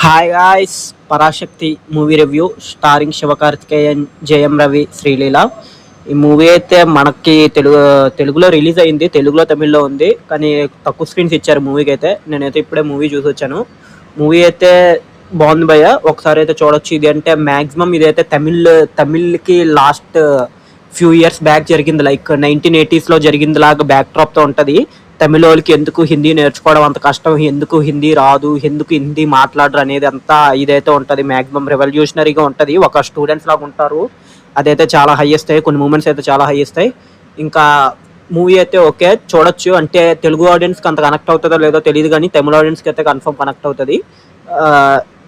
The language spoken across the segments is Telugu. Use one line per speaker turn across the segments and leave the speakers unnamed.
Hi guys, Parashakti movie review starring Sivakarthikeyan, Jayam Ravi, Sreeleela. ఈ మూవీ అయితే మనకి తెలుగులో రిలీజ్ అయింది. తెలుగులో తమిళ్లో ఉంది, కానీ తక్కువ స్క్రీన్స్ ఇచ్చారు మూవీకి అయితే. నేనైతే ఇప్పుడే మూవీ చూసి వచ్చాను. మూవీ అయితే బాగుంది భయ్య, ఒకసారి అయితే చూడొచ్చు. ఇది అంటే మ్యాక్సిమం ఇదైతే తమిళ్కి లాస్ట్ ఫ్యూ ఇయర్స్ బ్యాక్ జరిగింది, లైక్ 1980s జరిగింది లాగా బ్యాక్ డ్రాప్తో ఉంటుంది. తమిళ వాళ్ళకి ఎందుకు హిందీ నేర్చుకోవడం అంత కష్టం, ఎందుకు హిందీ రాదు, ఎందుకు హిందీ మాట్లాడరు అనేది అంతా ఇదైతే ఉంటుంది. మ్యాక్సిమం రెవల్యూషనరీగా ఉంటుంది. ఒక స్టూడెంట్స్ లాగా ఉంటారు. అదైతే చాలా హై ఇస్తాయి, కొన్ని మూమెంట్స్ అయితే చాలా హై ఇస్తాయి. ఇంకా మూవీ అయితే ఓకే, చూడొచ్చు. అంటే తెలుగు ఆడియన్స్కి అంత కనెక్ట్ అవుతుందో లేదో తెలియదు, కానీ తమిళ ఆడియన్స్కి అయితే కన్ఫర్మ్ కనెక్ట్ అవుతుంది.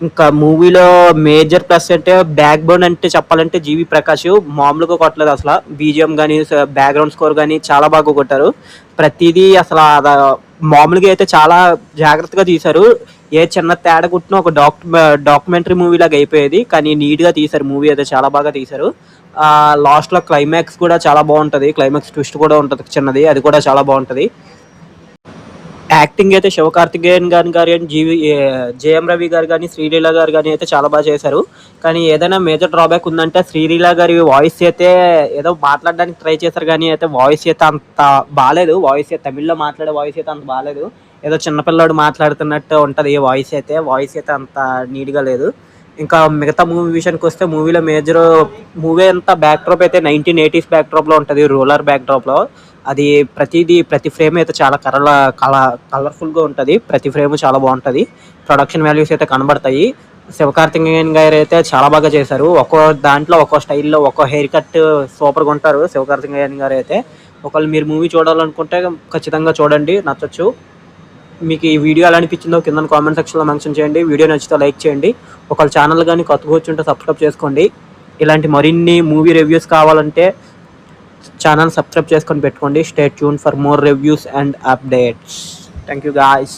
ఇంకా మూవీలో మేజర్ ప్లస్ అంటే బ్యాక్ బోన్ అంటే చెప్పాలంటే జీవి ప్రకాష్ మామూలుగా కొట్టలేదు అసలు. బీజిఎం కానీ బ్యాక్గ్రౌండ్ స్కోర్ కానీ చాలా బాగా కొట్టారు. ప్రతిదీ అసలు మామూలుగా అయితే చాలా జాగ్రత్తగా తీశారు. ఏ చిన్న తేడా కుట్టినా ఒక డాక్యుమెంటరీ మూవీ లాగా అయిపోయేది, కానీ నీట్గా తీశారు. మూవీ అయితే చాలా బాగా తీశారు. లాస్ట్లో క్లైమాక్స్ కూడా చాలా బాగుంటుంది. క్లైమాక్స్ ట్విస్ట్ కూడా ఉంటుంది చిన్నది, అది కూడా చాలా బాగుంటుంది. యాక్టింగ్ అయితే శివకార్తికేయన్ గారు కానీ జేఎం రవి గారు కానీ శ్రీలీల గారు కానీ అయితే చాలా బాగా చేశారు. కానీ ఏదైనా మేజర్ డ్రాబ్యాక్ ఉందంటే శ్రీలీల గారి వాయిస్ అయితే ఏదో మాట్లాడడానికి ట్రై చేశారు, కానీ అయితే వాయిస్ అయితే అంత బాగాలేదు. వాయిస్ అయితే తమిళ్లో మాట్లాడే వాయిస్ అయితే అంత బాగాలేదు. ఏదో చిన్నపిల్లాడు మాట్లాడుతున్నట్టు ఉంటుంది వాయిస్ అయితే అంత నీట్గా లేదు. ఇంకా మిగతా మూవీ విషయానికి వస్తే మూవీలో మూవీ అంతా బ్యాక్ డ్రాప్ అయితే 1980s బ్యాక్ డ్రాప్లో ఉంటుంది, రూరల్ బ్యాక్ డ్రాప్లో. అది ప్రతి ఫ్రేమ్ అయితే చాలా కలర్ఫుల్గా ఉంటుంది. ప్రతి ఫ్రేమ్ చాలా బాగుంటుంది. ప్రొడక్షన్ వాల్యూస్ అయితే కనబడతాయి. శివకార్తికేయన్ గారు అయితే చాలా బాగా చేశారు. ఒక్కో దాంట్లో ఒక్కో స్టైల్లో ఒక్కో హెయిర్ కట్ సూపర్గా ఉంటారు శివకార్తికేయన్ గారు అయితే. ఒకవేళ మీరు మూవీ చూడాలనుకుంటే ఖచ్చితంగా చూడండి, నచ్చచ్చు. మీకు ఈ వీడియో ఎలా అనిపించిందో కింద కామెంట్ సెక్షన్లో మెన్షన్ చేయండి. వీడియో నచ్చితే లైక్ చేయండి. ఒకవేళ ఛానల్ కానీ కొత్తగా వచ్చి ఉంటే సబ్స్క్రైబ్ చేసుకోండి. ఇలాంటి మరిన్ని మూవీ రివ్యూస్ కావాలంటే ఛానల్ సబ్స్క్రైబ్ చేసుకొని పెట్టుకోండి. Stay tune for more reviews and updates. Thank you guys.